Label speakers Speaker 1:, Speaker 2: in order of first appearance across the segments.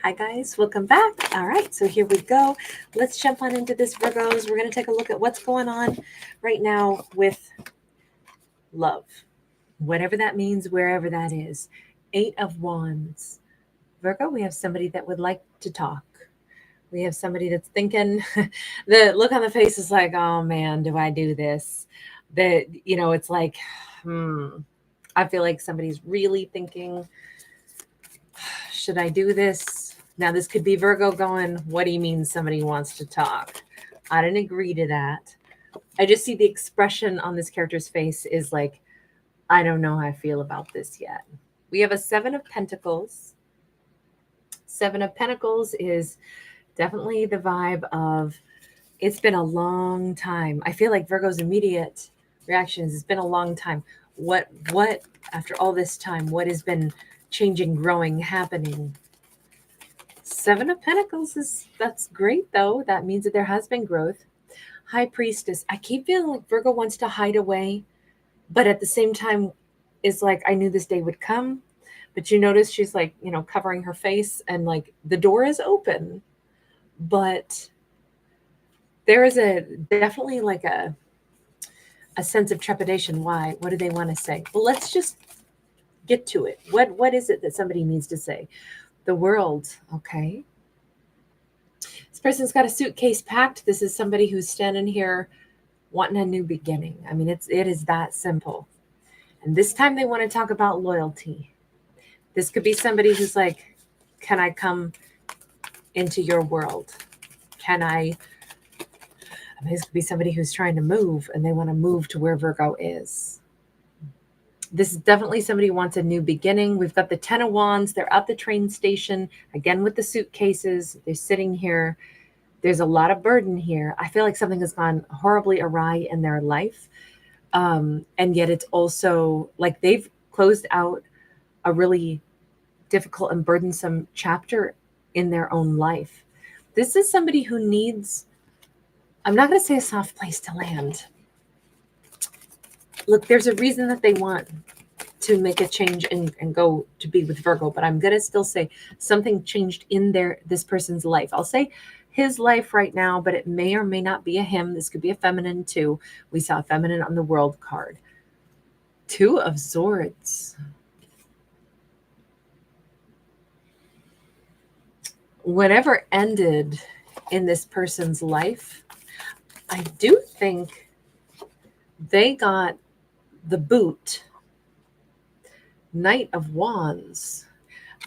Speaker 1: Hi guys, welcome back. All right, so here we go. Let's jump on into this, Virgos. We're going to take a look at what's going on right now with love, whatever that means, wherever that is. Eight of Wands. Virgo, we have somebody that would like to talk. We have somebody that's thinking, the look on the face is like, oh man, do I do this? It's like, I feel like somebody's really thinking, should I do this? Now, this could be Virgo going, what do you mean somebody wants to talk? I didn't agree to that. I just see the expression on this character's face is like, I don't know how I feel about this yet. We have a Seven of Pentacles. Seven of Pentacles is definitely the vibe of, it's been a long time. I feel like Virgo's immediate reactions, it's been a long time. What, after all this time, what has been changing, growing, happening? Seven of Pentacles that's great though. That means that there has been growth. High Priestess. I keep feeling like Virgo wants to hide away, but at the same time is like, I knew this day would come. But you notice she's like, covering her face and like the door is open. But there is definitely like a sense of trepidation. Why? What do they want to say? Well, let's just get to it. What is it that somebody needs to say? The World. Okay. This person's got a suitcase packed. This is somebody who's standing here wanting a new beginning. I mean, it is that simple. And this time they want to talk about loyalty. This could be somebody who's like, can I come into your world? This could be somebody who's trying to move and they want to move to where Virgo is. This is definitely somebody who wants a new beginning. We've got the Ten of Wands. They're at the train station, again with the suitcases. They're sitting here. There's a lot of burden here. I feel like something has gone horribly awry in their life. And yet it's also like they've closed out a really difficult and burdensome chapter in their own life. This is somebody who needs, I'm not going to say a soft place to land. Look, there's a reason that they want to make a change and go to be with Virgo, but I'm going to still say something changed in this person's life. I'll say his life right now, but it may or may not be a him. This could be a feminine too. We saw a feminine on the World card. Two of Swords. Whatever ended in this person's life, I do think they got the boot. Knight of Wands.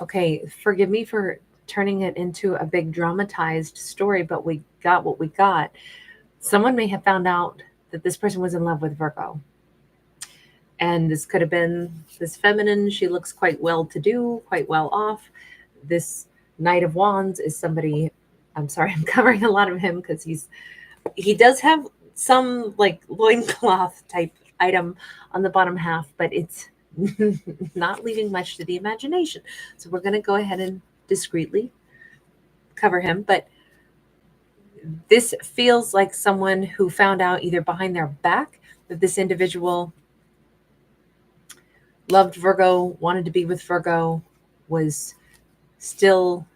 Speaker 1: Okay, forgive me for turning it into a big dramatized story, but we got what we got. Someone may have found out that this person was in love with Virgo. And this could have been this feminine. She looks quite well-to-do, quite well off. This Knight of Wands is somebody, I'm sorry, I'm covering a lot of him because he does have some like loincloth type item on the bottom half, but it's not leaving much to the imagination. So we're going to go ahead and discreetly cover him. But this feels like someone who found out either behind their back that this individual loved Virgo, wanted to be with Virgo, was still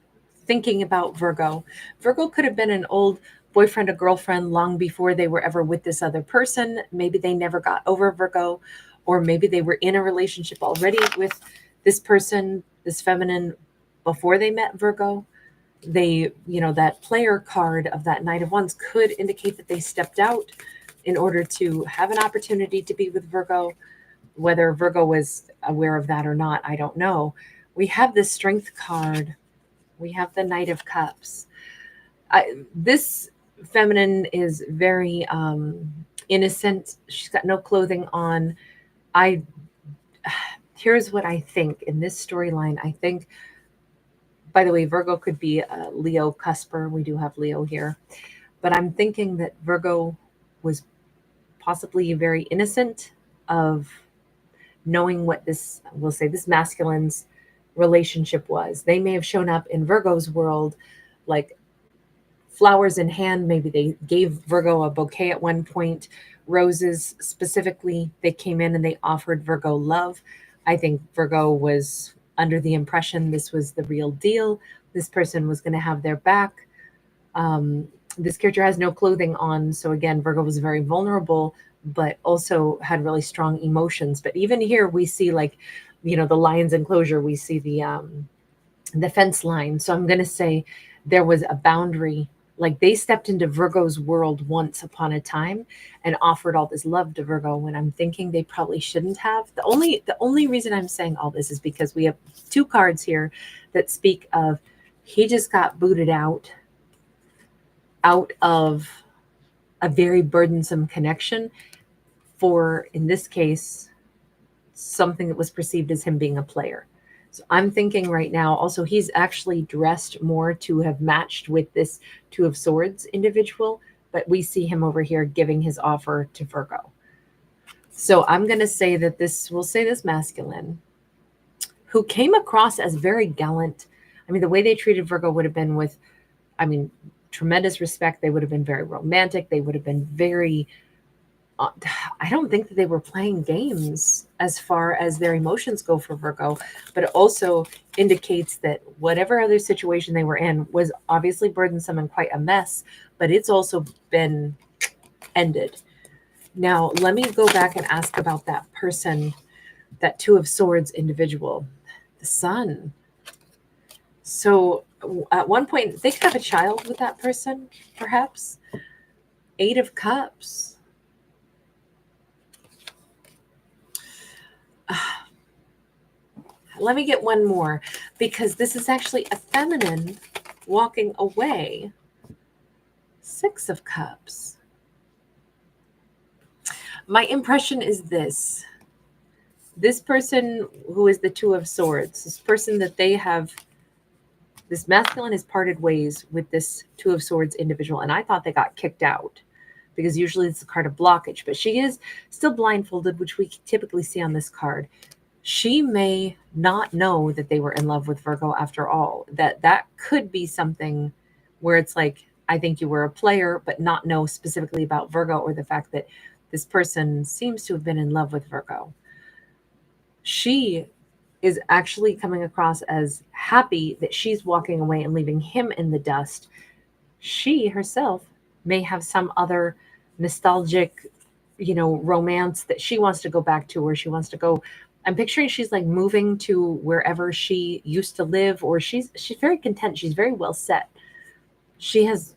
Speaker 1: thinking about Virgo. Virgo could have been an old boyfriend or girlfriend long before they were ever with this other person. Maybe they never got over Virgo, or maybe they were in a relationship already with this person, this feminine, before they met Virgo. They, that player card of that Knight of Wands could indicate that they stepped out in order to have an opportunity to be with Virgo. Whether Virgo was aware of that or not, I don't know. We have the Strength card. We have the Knight of Cups. This feminine is very innocent. She's got no clothing on. Here's what I think in this storyline. I think, by the way, Virgo could be a Leo cusper. We do have Leo here. But I'm thinking that Virgo was possibly very innocent of knowing what this, we'll say, this masculine's relationship was. They may have shown up in Virgo's world like flowers in hand. Maybe they gave Virgo a bouquet at one point, roses specifically. They came in and they offered Virgo love. I think Virgo was under the impression this was the real deal. This person was going to have their back. This character has no clothing on. So again, Virgo was very vulnerable, but also had really strong emotions. But even here we see, like, the lion's enclosure, we see the fence line. So I'm going to say there was a boundary. Like, they stepped into Virgo's world once upon a time and offered all this love to Virgo, when I'm thinking they probably shouldn't have. The only reason I'm saying all this is because we have two cards here that speak of he just got booted out of a very burdensome connection for, in this case, something that was perceived as him being a player. So I'm thinking right now, also, he's actually dressed more to have matched with this Two of Swords individual, but we see him over here giving his offer to Virgo. So I'm going to say that we'll say this masculine, who came across as very gallant. I mean, the way they treated Virgo would have been with, tremendous respect. They would have been very romantic. They would have been very, I don't think that they were playing games as far as their emotions go for Virgo, but it also indicates that whatever other situation they were in was obviously burdensome and quite a mess, but it's also been ended. Now, let me go back and ask about that person, that Two of Swords individual, the Sun. So at one point, they could have a child with that person, perhaps. Eight of Cups. Let me get one more, because this is actually a feminine walking away. Six of Cups. My impression is this person who is the Two of Swords, this person that they have, this masculine has parted ways with this Two of Swords individual. And I thought they got kicked out, because usually it's a card of blockage, but she is still blindfolded, which we typically see on this card. She may not know that they were in love with Virgo after all. That could be something where it's like, I think you were a player, but not know specifically about Virgo, or the fact that this person seems to have been in love with Virgo. She is actually coming across as happy that she's walking away and leaving him in the dust. She herself may have some other nostalgic, romance that she wants to go back to, or she wants to go. I'm picturing she's like moving to wherever she used to live, or she's very content. She's very well set. She's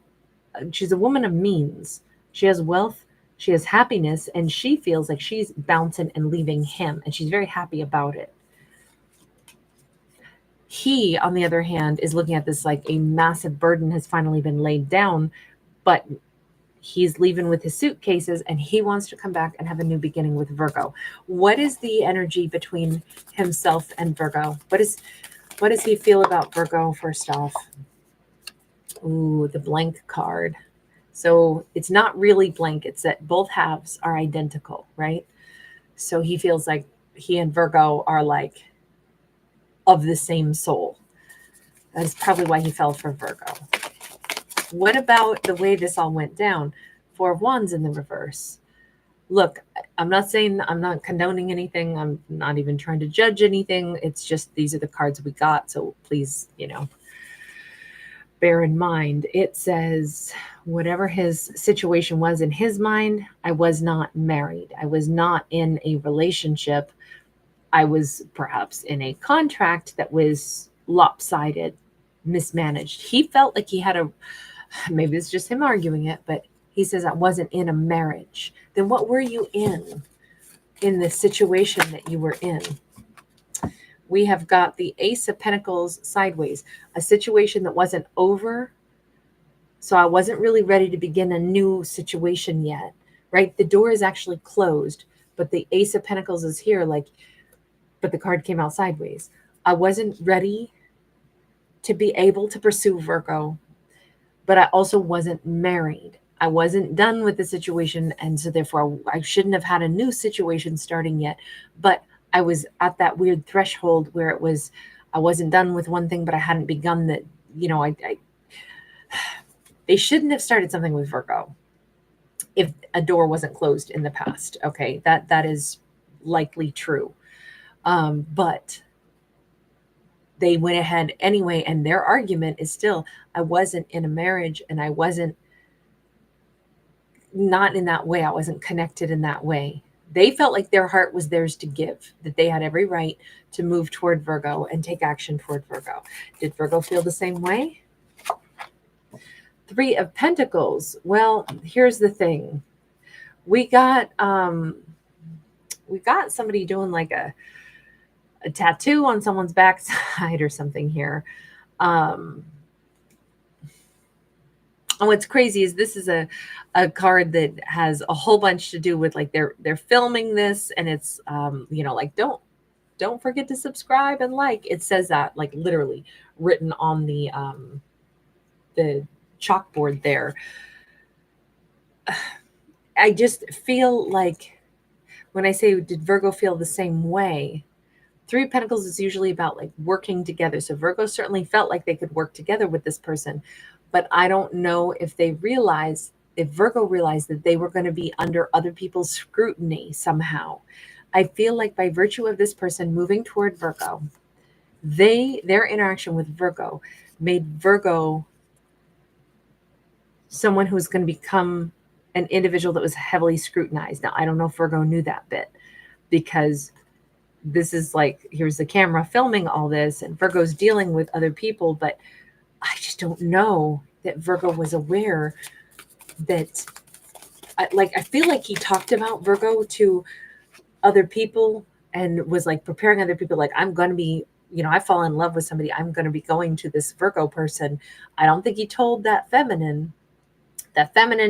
Speaker 1: a woman of means. She has wealth. She has happiness, and she feels like she's bouncing and leaving him, and she's very happy about it. He, on the other hand, is looking at this like a massive burden has finally been laid down, but he's leaving with his suitcases, and he wants to come back and have a new beginning with Virgo. What is the energy between himself and Virgo? What does he feel about Virgo, first off? Ooh, the blank card. So it's not really blank. It's that both halves are identical, right? So he feels like he and Virgo are like of the same soul. That's probably why he fell for Virgo. What about the way this all went down? Four of Wands in the reverse. Look, I'm not condoning anything. I'm not even trying to judge anything. It's just, these are the cards we got. So please, bear in mind. It says, whatever his situation was in his mind, I was not married. I was not in a relationship. I was perhaps in a contract that was lopsided, mismanaged. He felt like he had maybe it's just him arguing it, but he says, I wasn't in a marriage. Then what were you in the situation that you were in? We have got the Ace of Pentacles sideways, a situation that wasn't over. So I wasn't really ready to begin a new situation yet, right? The door is actually closed, but the Ace of Pentacles is here, but the card came out sideways. I wasn't ready to be able to pursue Virgo, but I also wasn't married. I wasn't done with the situation, and so therefore I shouldn't have had a new situation starting yet. But I was at that weird threshold where I wasn't done with one thing, but I hadn't begun that. They shouldn't have started something with Virgo if a door wasn't closed in the past. Okay, that is likely true. But they went ahead anyway. And their argument is still, I wasn't in a marriage and I wasn't not in that way. I wasn't connected in that way. They felt like their heart was theirs to give, that they had every right to move toward Virgo and take action toward Virgo. Did Virgo feel the same way? Three of Pentacles. Well, here's the thing. We got somebody doing like a tattoo on someone's backside or something here. And what's crazy is this is a card that has a whole bunch to do with like they're filming this, and it's like don't forget to subscribe and like. It says that like literally written on the chalkboard there. I just feel like when I say, did Virgo feel the same way? Three of Pentacles is usually about like working together. So Virgo certainly felt like they could work together with this person, but I don't know if Virgo realized that they were going to be under other people's scrutiny somehow. I feel like by virtue of this person moving toward Virgo, their interaction with Virgo made Virgo someone who's going to become an individual that was heavily scrutinized. Now, I don't know if Virgo knew that bit, because this is like, here's the camera filming all this, and Virgo's dealing with other people, but I just don't know that Virgo was aware that, I feel like he talked about Virgo to other people and was like preparing other people, like, I'm going to be, I fall in love with somebody, I'm going to be going to this Virgo person. I don't think he told that feminine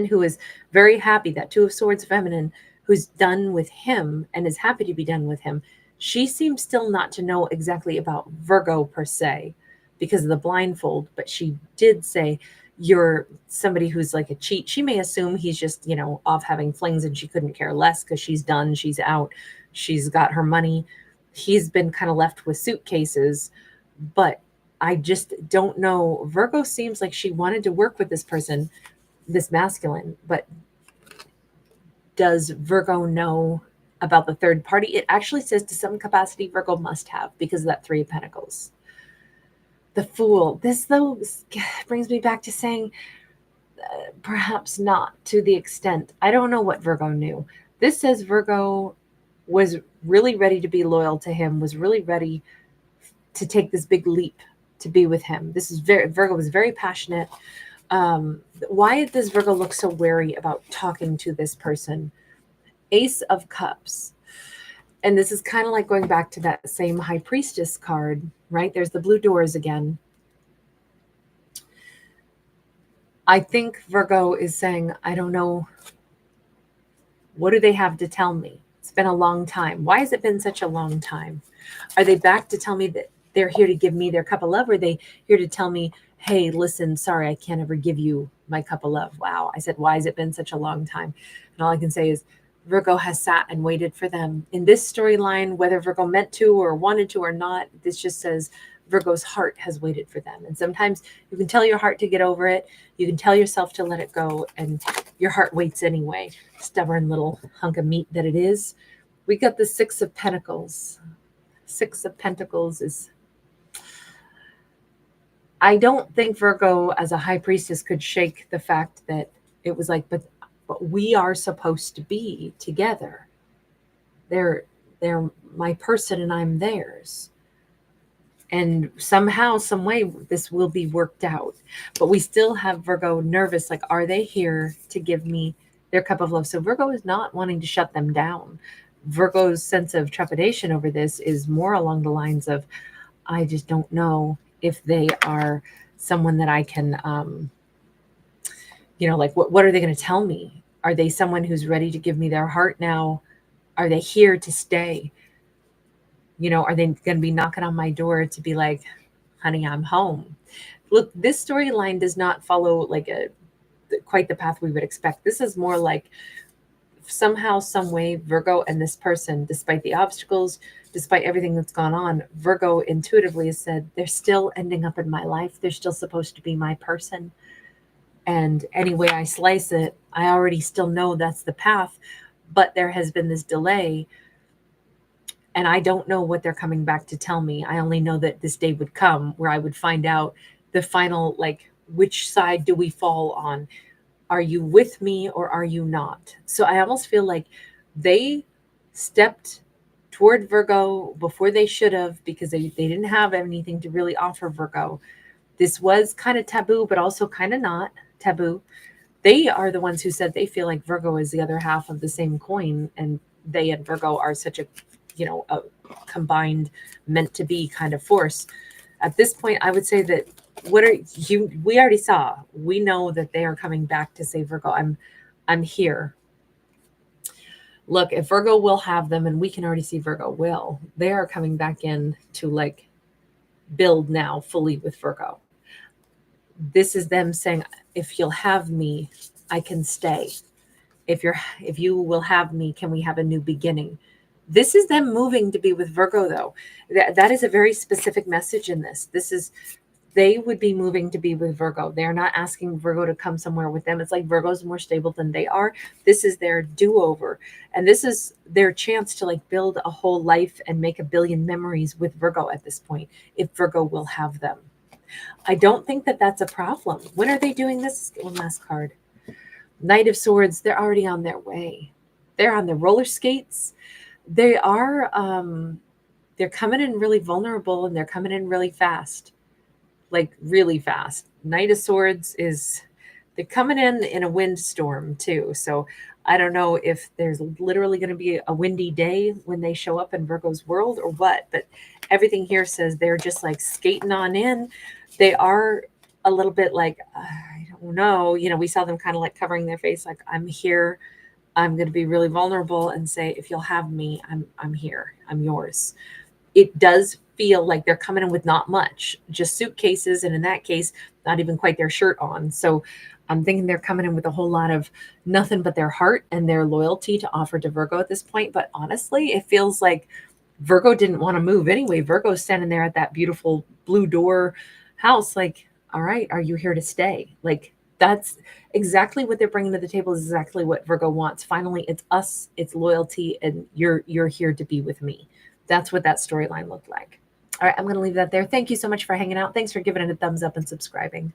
Speaker 1: who is very happy, that Two of Swords feminine who's done with him and is happy to be done with him. She seems still not to know exactly about Virgo per se because of the blindfold, but she did say, you're somebody who's like a cheat. She may assume he's just, off having flings, and she couldn't care less because she's done, she's out, she's got her money. He's been kind of left with suitcases, but I just don't know. Virgo seems like she wanted to work with this person, this masculine, but does Virgo know about the third party? It actually says to some capacity Virgo must have, because of that Three of Pentacles. The Fool. This, though, brings me back to saying perhaps not to the extent. I don't know what Virgo knew. This says Virgo was really ready to be loyal to him, was really ready to take this big leap to be with him. Virgo was very passionate. Why does Virgo look so wary about talking to this person? Ace of Cups. And this is kind of like going back to that same High Priestess card, right? There's the blue doors again. I think Virgo is saying, I don't know. What do they have to tell me? It's been a long time. Why has it been such a long time? Are they back to tell me that they're here to give me their cup of love? Or are they here to tell me, hey, listen, sorry, I can't ever give you my cup of love? Wow. I said, why has it been such a long time? And all I can say is Virgo has sat and waited for them. In this storyline, whether Virgo meant to or wanted to or not, this just says Virgo's heart has waited for them. And sometimes you can tell your heart to get over it. You can tell yourself to let it go, and your heart waits anyway. Stubborn little hunk of meat that it is. We got the Six of Pentacles. Six of Pentacles is, I don't think Virgo as a high priestess could shake the fact that it was like, but we are supposed to be together. They're my person and I'm theirs. And somehow, some way, this will be worked out. But we still have Virgo nervous, like, are they here to give me their cup of love? So Virgo is not wanting to shut them down. Virgo's sense of trepidation over this is more along the lines of, I just don't know if they are someone that I can, like, what are they going to tell me? Are they someone who's ready to give me their heart now? Are they here to stay? Are they going to be knocking on my door to be like, honey, I'm home? Look, this storyline does not follow like quite the path we would expect. This is more like somehow, some way, Virgo and this person, despite the obstacles, despite everything that's gone on, Virgo intuitively has said, they're still ending up in my life. They're still supposed to be my person. And any way I slice it, I already still know that's the path, but there has been this delay. And I don't know what they're coming back to tell me. I only know that this day would come where I would find out the final, like, which side do we fall on? Are you with me or are you not? So I almost feel like they stepped toward Virgo before they should have, because they didn't have anything to really offer Virgo. This was kind of taboo, but also kind of not taboo. They are the ones who said they feel like Virgo is the other half of the same coin, and they and Virgo are such a, a combined, meant to be kind of force. At this point, I would say that what are you? We already saw. We know that they are coming back to say, Virgo, I'm here. Look, if Virgo will have them, and we can already see Virgo will, they are coming back in to like build now fully with Virgo. This is them saying, if you'll have me, I can stay. If you will have me, can we have a new beginning? This is them moving to be with Virgo, though. That is a very specific message in this. This is, they would be moving to be with Virgo. They're not asking Virgo to come somewhere with them. It's like Virgo's more stable than they are. This is their do-over. And this is their chance to like build a whole life and make a billion memories with Virgo at this point, if Virgo will have them. I don't think that that's a problem. When are they doing this? One last card. Knight of Swords, they're already on their way. They're on the roller skates. They are, they're coming in really vulnerable, and they're coming in really fast, like really fast. Knight of Swords is, they're coming in a windstorm too. So I don't know if there's literally going to be a windy day when they show up in Virgo's world or what, but everything here says they're just like skating on in. They are a little bit like, I don't know, we saw them kind of like covering their face, like, I'm here. I'm going to be really vulnerable and say, if you'll have me, I'm here. I'm yours. It does feel like they're coming in with not much, just suitcases. And in that case, not even quite their shirt on. So I'm thinking they're coming in with a whole lot of nothing but their heart and their loyalty to offer to Virgo at this point. But honestly, it feels like Virgo didn't want to move anyway. Virgo's standing there at that beautiful blue door house, like, all right, are you here to stay? Like, that's exactly what they're bringing to the table, is exactly what Virgo wants. Finally, it's us, it's loyalty, and you're here to be with me. That's what that storyline looked like. All right, I'm going to leave that there. Thank you so much for hanging out. Thanks for giving it a thumbs up and subscribing.